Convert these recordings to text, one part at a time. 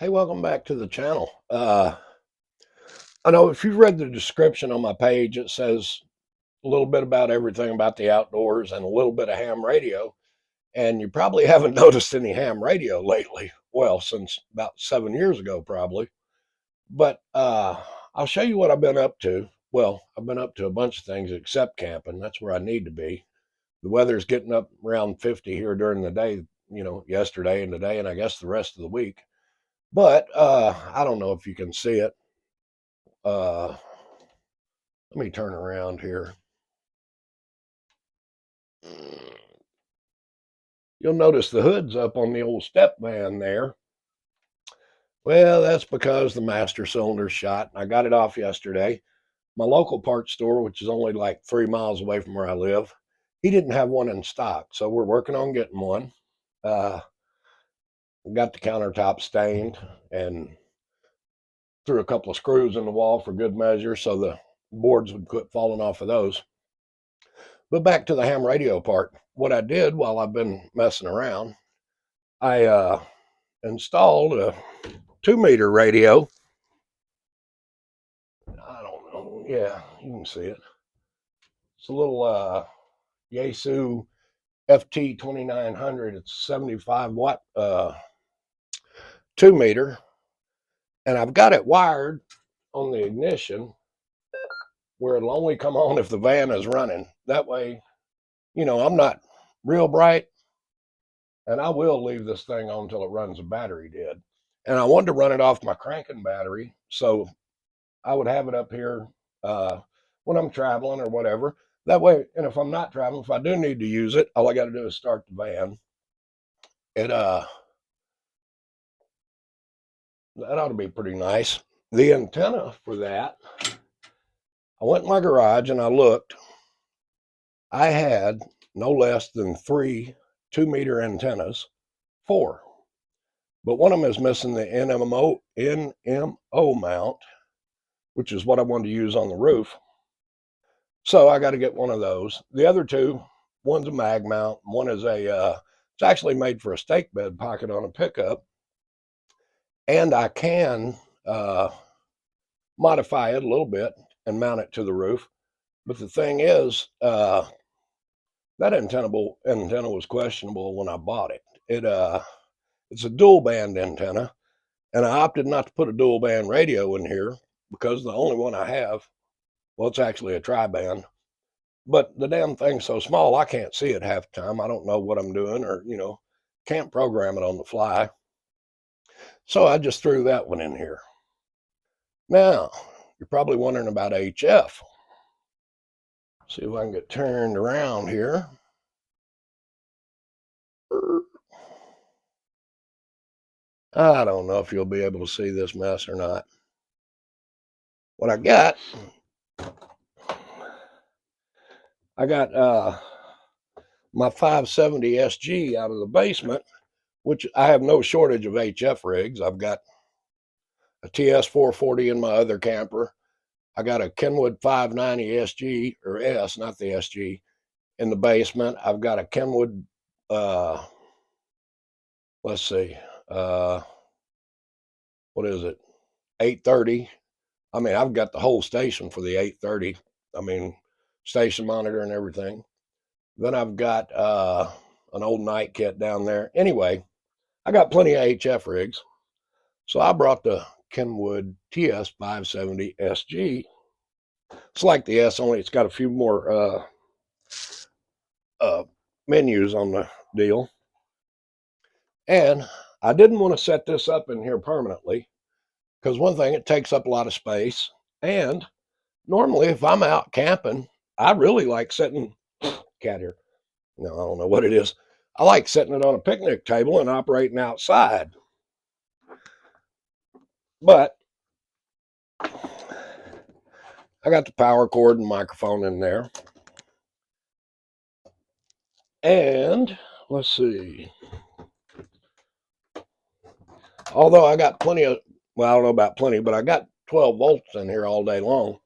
Hey, welcome back to the channel. I know if you've read the description on my page, it says a little bit about everything about the outdoors and a little bit of ham radio. And you probably haven't noticed any ham radio lately. Well, since about 7 years ago, probably. But I'll show you what I've been up to. Well, I've been up to a bunch of things except camping. That's where I need to be. The weather's getting up around 50 here during the day, yesterday and today, and I guess the rest of the week. But I don't know if you can see it. Let me turn around here. You'll notice the hood's up on the old step van there. Well, that's because the master cylinder's shot. I got it off yesterday. My local parts store, which is only like 3 miles away from where I live, he didn't have one in stock. So we're working on getting one. Uh, got the countertop stained and threw a couple of screws in the wall for good measure so the boards would quit falling off of those. But back to the ham radio part. What I did while I've been messing around, I installed a 2 meter radio. I don't know. Yeah, you can see it. It's a little Yaesu FT 2900. It's 75 watt 2 meter. And I've got it wired on the ignition where it'll only come on if the van is running. That way, I'm not real bright, and I will leave this thing on until it runs a battery dead. And I wanted to run it off my cranking battery, so I would have it up here when I'm traveling or whatever. That way, and if I'm not traveling, if I do need to use it, all I got to do is start the van. It that ought to be pretty nice. The antenna for that, I went in my garage and I looked. I had no less than 3 2 meter antennas, 4, but one of them is missing the NMO mount, which is what I wanted to use on the roof. So I got to get one of those. The other two, one's a mag mount, one is it's actually made for a stake bed pocket on a pickup, and I can modify it a little bit and mount it to the roof. But the thing is, that antenna was questionable when I bought it. It's a dual band antenna, and I opted not to put a dual band radio in here because the only one I have, well, it's actually a tri-band. But the damn thing's so small, I can't see it half the time. I don't know what I'm doing or, can't program it on the fly. So I just threw that one in here. Now, you're probably wondering about HF. See if I can get turned around here. I don't know if you'll be able to see this mess or not. What I got my 570 SG out of the basement, which I have no shortage of HF rigs. I've got a TS 440 in my other camper. I got a Kenwood 590 SG, or S, not the SG, in the basement. I've got a Kenwood, let's see, what is it? 830. I mean, I've got the whole station for the 830. I mean, station monitor and everything. Then I've got an old night kit down there. Anyway, I got plenty of HF rigs. So I brought the Kenwood TS 570 SG. It's like the S, only it's got a few more menus on the deal. And I didn't want to set this up in here permanently because one thing, it takes up a lot of space. And normally, if I'm out camping, I really like setting cat here. No, I don't know what it is. I like setting it on a picnic table and operating outside. But I got the power cord and microphone in there. And let's see. Although I got plenty of, well, I don't know about plenty, but I got 12 volts in here all day long.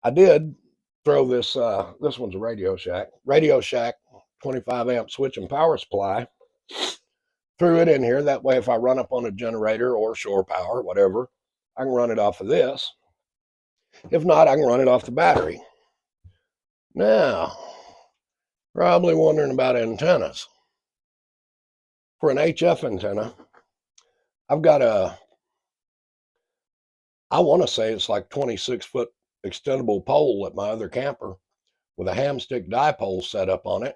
I did throw this, this one's a Radio Shack 25 amp switch and power supply. threw it in here. That way, if I run up on a generator or shore power, whatever, I can run it off of this. If not, I can run it off the battery. Now, probably wondering about antennas. For an HF antenna, I've got I want to say it's like 26-foot extendable pole at my other camper with a hamstick dipole set up on it.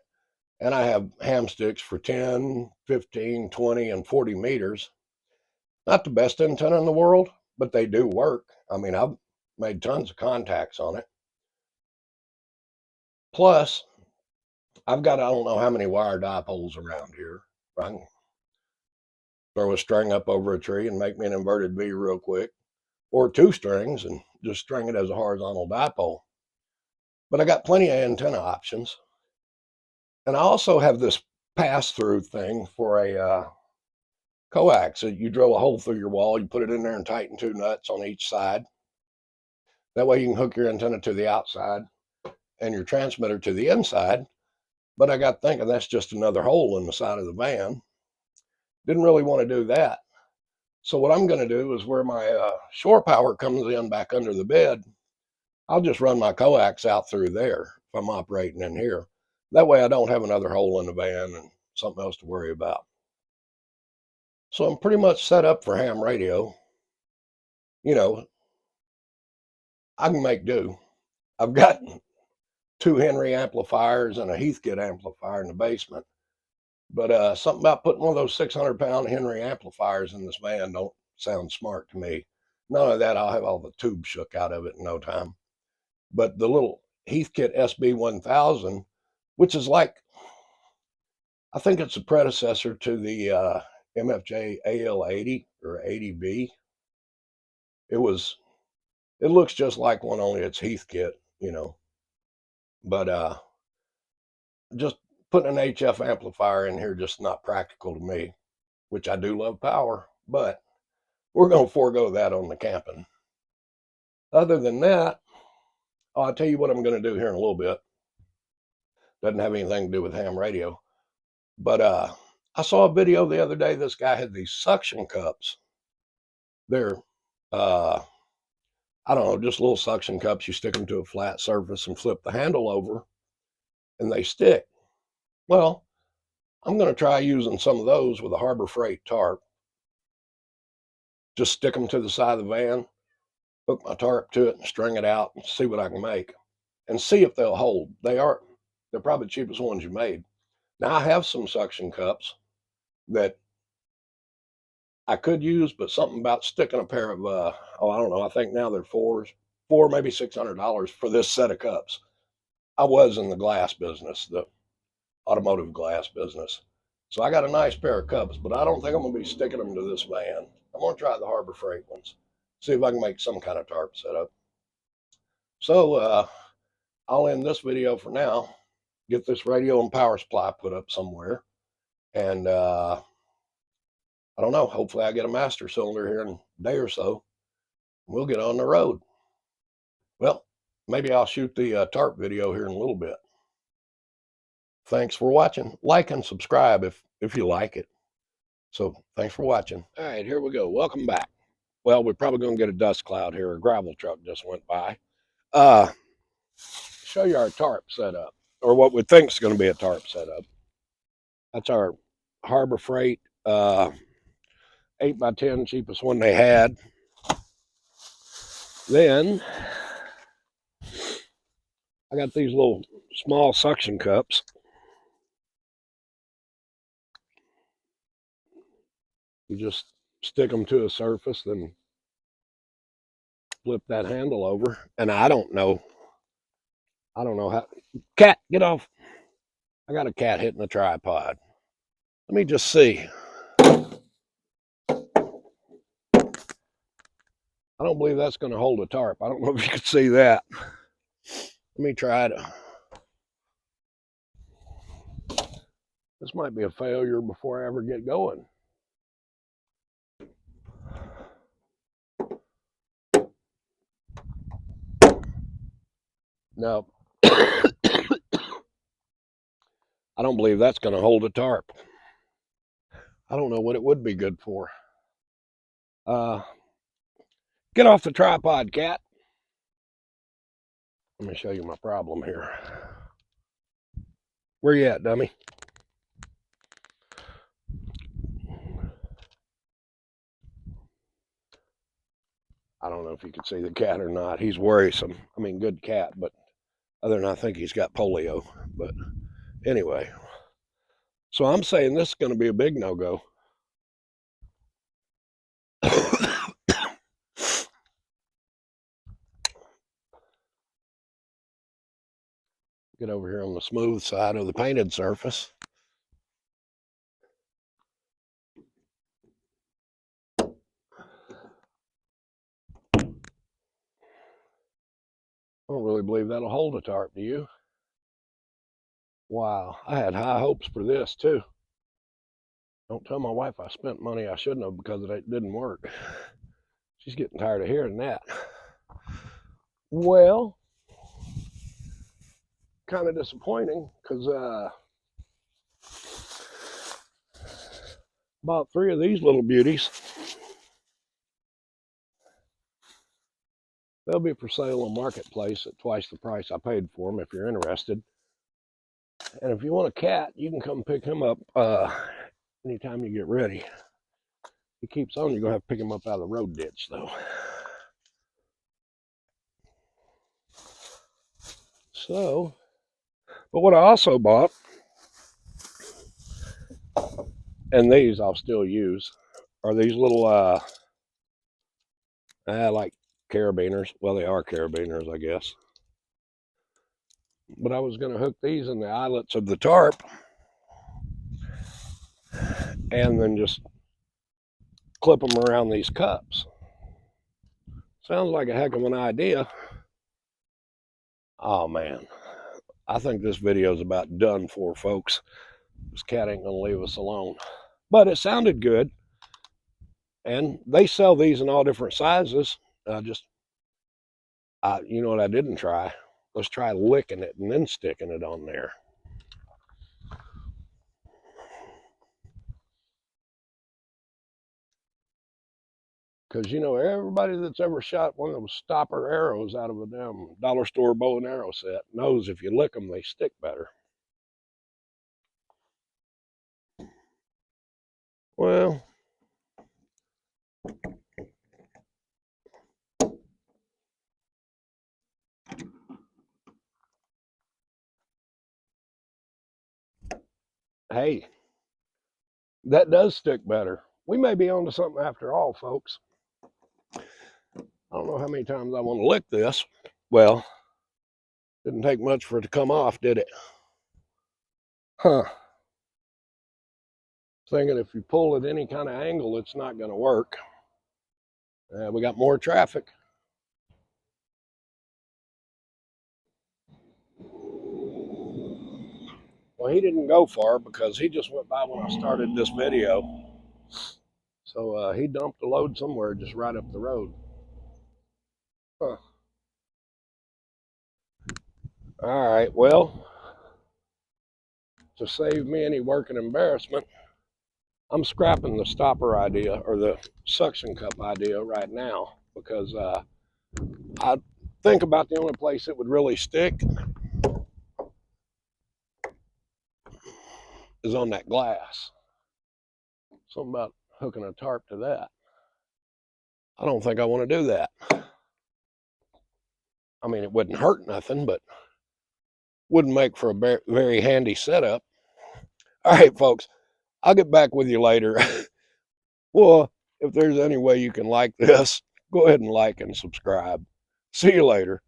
And I have hamsticks for 10, 15, 20, and 40 meters. Not the best antenna in the world, but they do work. I mean, I've made tons of contacts on it. Plus, I've got, I don't know how many wire dipoles around here. I can throw a string up over a tree and make me an inverted V real quick, or two strings and just string it as a horizontal dipole. But I got plenty of antenna options. And I also have this pass-through thing for a coax. You drill a hole through your wall, you put it in there and tighten two nuts on each side. That way you can hook your antenna to the outside and your transmitter to the inside. But I got thinking that's just another hole in the side of the van. Didn't really want to do that. So what I'm going to do is where my shore power comes in back under the bed, I'll just run my coax out through there if I'm operating in here. That way I don't have another hole in the van and something else to worry about. So I'm pretty much set up for ham radio. You know, I can make do. I've got 2 Henry amplifiers and a Heathkit amplifier in the basement. But something about putting one of those 600-pound Henry amplifiers in this van don't sound smart to me. None of that, I'll have all the tubes shook out of it in no time. But the little Heathkit SB1000, which is like, I think it's a predecessor to the MFJ AL80 or 80B. It looks just like one, only it's Heathkit, you know. But just putting an HF amplifier in here just not practical to me, which I do love power, but we're going to forego that on the camping. Other than that, I'll tell you what I'm going to do here in a little bit. Doesn't have anything to do with ham radio. But I saw a video the other day. This guy had these suction cups. They're, I don't know, just little suction cups. You stick them to a flat surface and flip the handle over, and they stick. Well, I'm going to try using some of those with a Harbor Freight tarp. Just stick them to the side of the van, hook my tarp to it, and string it out, and see what I can make, and see if they'll hold. They're probably the cheapest ones you made. Now I have some suction cups that I could use, but something about sticking a pair of I don't know. I think now they're four, maybe $600 for this set of cups. I was in the glass business, the automotive glass business, so I got a nice pair of cups, but I don't think I'm gonna be sticking them to this van. I'm gonna try the Harbor Freight ones, see if I can make some kind of tarp setup. So I'll end this video for now. Get this radio and power supply put up somewhere, and I don't know. Hopefully, I get a master cylinder here in a day or so. We'll get on the road. Well, maybe I'll shoot the tarp video here in a little bit. Thanks for watching. Like and subscribe if you like it. So thanks for watching. All right, here we go. Welcome back. Well, we're probably going to get a dust cloud here. A gravel truck just went by. Show you our tarp setup, or what we think is going to be a tarp setup. That's our Harbor Freight 8x10, cheapest one they had. Then I got these little small suction cups. You just stick them to a surface, then flip that handle over. And I don't know how. Cat, get off. I got a cat hitting the tripod. Let me just see. I don't believe that's going to hold a tarp. I don't know if you could see that. Let me try to. This might be a failure before I ever get going. No. I don't believe that's going to hold a tarp. I don't know what it would be good for. Get off the tripod, cat. Let me show you my problem here. Where you at, dummy? I don't know if you can see the cat or not. He's worrisome. I mean, good cat, but other than I think he's got polio. But anyway, so I'm saying this is going to be a big no-go. Get over here on the smooth side of the painted surface. I don't really believe that'll hold a tarp, do you? Wow, I had high hopes for this too. Don't tell my wife I spent money I shouldn't have because it didn't work. She's getting tired of hearing that. Well, kind of disappointing because bought 3 of these little beauties. They'll be for sale on Marketplace at twice the price I paid for them if you're interested. And if you want a cat, you can come pick him up anytime you get ready. He keeps on, you're going to have to pick him up out of the road ditch, though. So, but what I also bought, and these I'll still use, are these little, like carabiners. Well, they are carabiners, I guess. But I was going to hook these in the eyelets of the tarp and then just clip them around these cups. Sounds like a heck of an idea. Oh man, I think this video is about done for, folks. This cat ain't gonna leave us alone. But it sounded good, and they sell these in all different sizes. You know what I didn't try? Let's try licking it and then sticking it on there. Because, you know, everybody that's ever shot one of those stopper arrows out of a damn dollar store bow and arrow set knows if you lick them, they stick better. Well, hey, that does stick better. We may be onto something after all, folks. I don't know how many times I want to lick this. Well, didn't take much for it to come off, did it? Huh. Thinking if you pull at any kind of angle, it's not going to work. We got more traffic. Well, he didn't go far because he just went by when I started this video. So he dumped a load somewhere just right up the road. Huh. All right, well, to save me any work and embarrassment, I'm scrapping the stopper idea or the suction cup idea right now because I think about the only place it would really stick is on that glass. Something about hooking a tarp to that. I don't think I want to do that. I mean, it wouldn't hurt nothing, but wouldn't make for a very handy setup. All right, folks, I'll get back with you later. Well, if there's any way you can like this, go ahead and like and subscribe. See you later.